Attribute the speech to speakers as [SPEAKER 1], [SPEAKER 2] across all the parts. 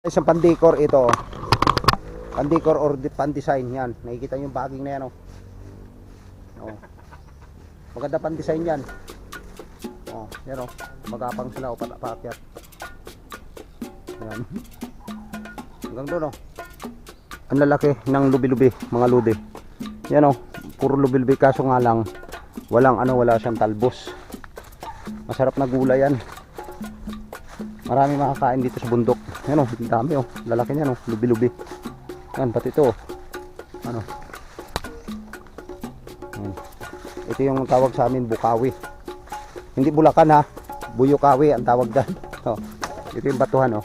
[SPEAKER 1] Isang pandekor ito. Pandekor or pan-design yan. Nakikita niyo yung bagging na yan oh. Oh. Maganda pan-design yan. Oh, yan oh. Magapang sila o paakyat. Yan. Hanggang doon oh. Ang lalaki ng lubi-lubi, mga lude. Yan oh, puro lubi-lubi kaso nga lang wala siyang talbos. Masarap na gulay yan. Marami makakain dito sa bundok. Yan o, dami o. Lalaki niyan o, lubi-lubi. Yan, pati ito o. Ano? Yan. Ito yung tawag sa amin, bukawi. Hindi Bulacan ha. Buyukawi ang tawag dyan. O, ito yung batuhan o.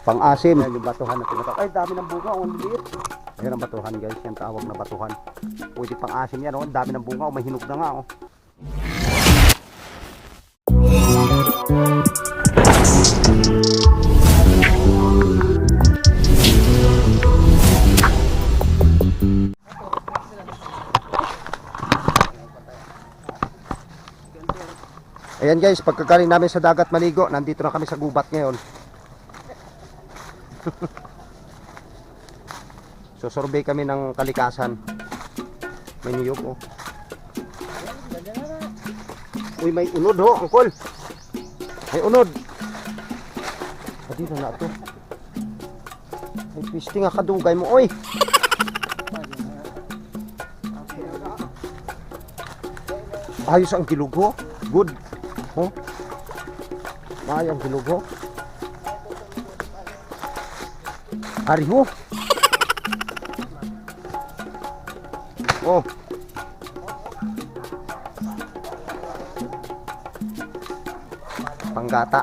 [SPEAKER 1] Pang-asim. Yan yung batuhan na tinatawag. Ay, dami ng bunga o, ang liliit. Ayan ang batuhan guys, yung tawag na batuhan. Pwede pang-asim yan o, ang dami ng bunga o, may hinog na nga o. Ayan guys, pagkagaling namin sa dagat maligo, nandito na kami sa gubat ngayon. So survey kami ng kalikasan. May niyog oh. Uy, may unod ho, angkol. May unod. Dito na ito. May twisting nga kadugay mo, oy. Ayos ang kilog ho. Good. Oh. Ay, ang kilog ho. Ari ho. Oh. Panggata.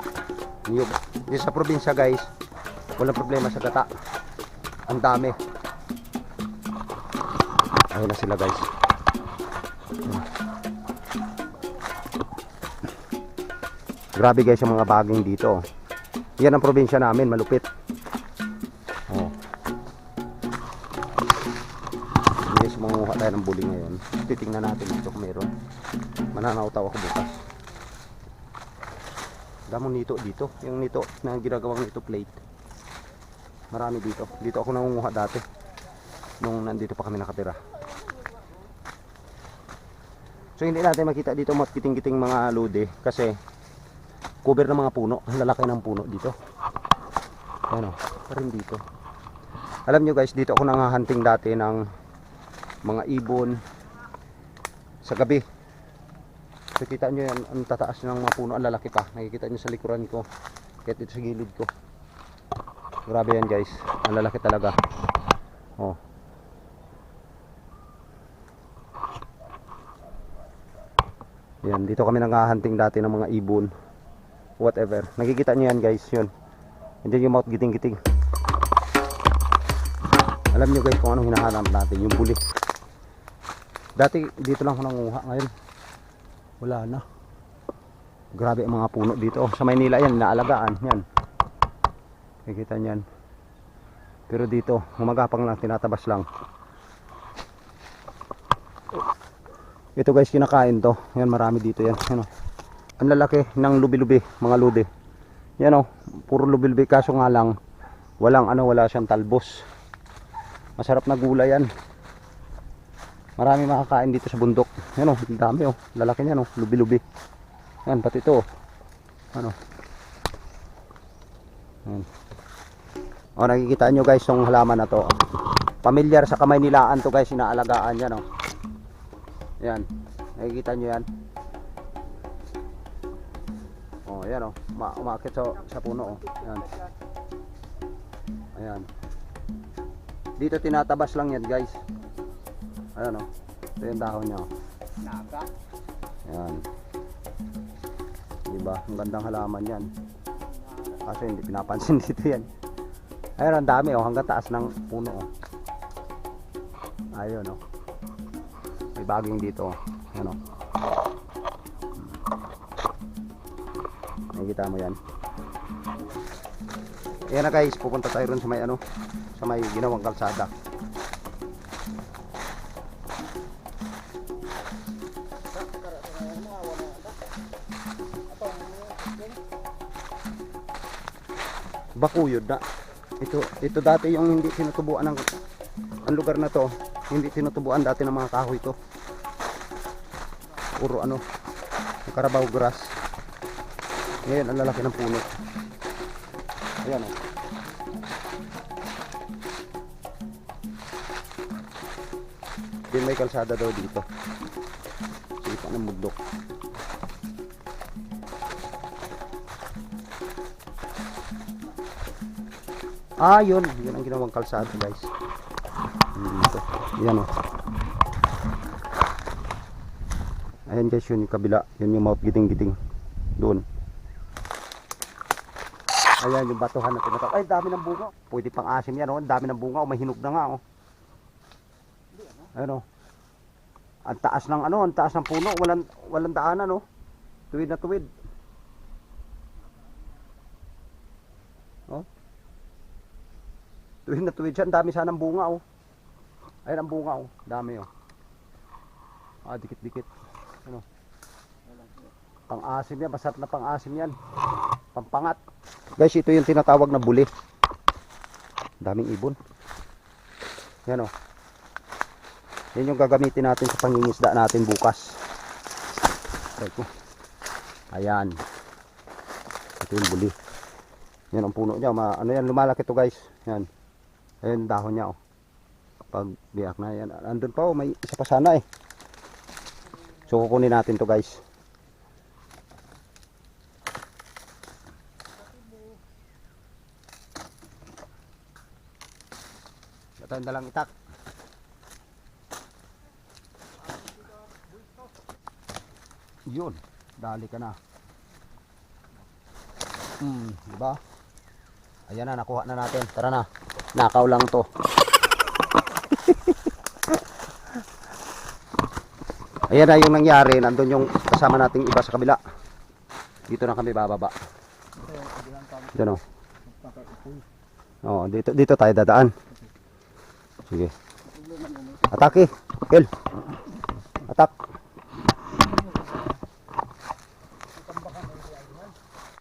[SPEAKER 1] Niyog. Dito sa probinsya guys, walang problema sa gata. Ang dami. Ayun na sila guys. Grabe guys yung mga baging dito. Yan ang probinsya namin, malupit. Oh. Guys, manguha tayo ng buli ngayon. Titingnan natin dito kung meron. Mananautaw ako bukas. Damong nito dito. Yung nito na ginagawang nito plate. Marami dito. Dito ako nangunguha dati. Nung nandito pa kami nakatira. So hindi natin makita dito matkiting-kiting mga lode. Kasi cover ng mga puno. Ang lalaki ng puno dito. Ano? Parin dito. Alam nyo guys, dito ako nanghahunting dati ng mga ibon sa gabi. So kita nyo yan, ang tataas ng mga puno, ang lalaki pa. Nakikita nyo sa likuran ko. Kahit dito sa gilid ko. Grabe yan guys. Ang lalaki talaga. Oh. Yan, dito kami nanghahunting dati ng mga ibon. Whatever. Nakikita nyo yan guys, yun. Andiyan yung mouth giting-giting. Alam nyo guys kung anong hinahanap natin, yung buli. Dati dito lang ako nanguha, ngayon wala na. Grabe ang mga puno dito. Oh, sa Maynila yan, naalagaan. Yan. Nakikita nyo yan. Pero dito, humagapang lang, tinatabas lang. Ito guys, kinakain to. Yan, marami dito yan. Yan, oh. Ang lalaki ng lubi-lubi, mga lude. Yan oh, puro lubi-lubi kaso nga lang wala siyang talbos. Masarap na gulay yan. Marami makakain dito sa bundok. Yan oh, dami oh. Lalaki niyan oh, lubi-lubi. Yan, pati ito oh. Ano? Yan. Oh, nakikita nyo guys yung halaman na to. Pamilyar sa Kamaynilaan to guys, inaalagaan yan oh. Yan. Nakikita nyo yan. Oh, yan oh. Umakit sa puno oh. Yan. Ayan. Dito tinatabas lang yan guys. Ayan o. Ito yung dahon niya o. Ayan. Diba? Ang gandang halaman yan. Kaso hindi pinapansin dito yan. Ayan, ang dami o. Hanggang taas ng puno o. Ayun o. May baging dito o. Ayan o. Nakikita mo yan. Ayan na guys. Pupunta tayo rin sa may ano. Sa may ginawang kalsada. bakuyod na. Ito dati yung hindi tinutubuan ng ang lugar na to, hindi tinutubuan dati ng mga kahoy to. Puro ano, Carabao grass. Ngayon ang lalaki ng puno. Ayan oh. Din may kalsada daw dito. Sipa ng bundok. Yun ang ginawang kalsada guys. Dito. Yan oh. Ayan guys, yun yung kabila. Yun yung Mount Giting-Giting. Doon. Ayan yung batuhan na tinatawag. Ay, dami ng bunga. Pwede pang asim yan oh. Ang dami ng bunga oh. May hinog na nga oh. Ayan oh. Ang taas ng ano, ang taas ng puno. Walang daanan oh. Tuwid na tuwid. Oh. Tuwid na tuwid siya. Ang dami sanang bunga oh. Ayan ang bunga oh. Dami oh. Dikit-dikit. Ano? Pang-asim yan. Masarap na pang-asim yan. Pampangat. Guys, ito yung tinatawag na buli. Daming ibon. Yan oh. Yan yung gagamitin natin sa pangingisda natin bukas. Ayan. Ito yung buli. Yan ang puno niya. Ano yan, lumalaki to guys. Yan. Ayan dahon niya oh. Pag biyak na yan. Andun pa oh, may isa pa sana eh. So kukunin natin to guys. Ito yung dalang itak. Yun, dali ka na. Diba? Ayan na, nakuha na natin. Tara na. Nakaw lang to. Ayan na yung nangyari. Nandun yung kasama nating iba sa kabila. Dito na kami bababa. Diyan o. Dito tayo dadaan. Sige. Atake. Kel.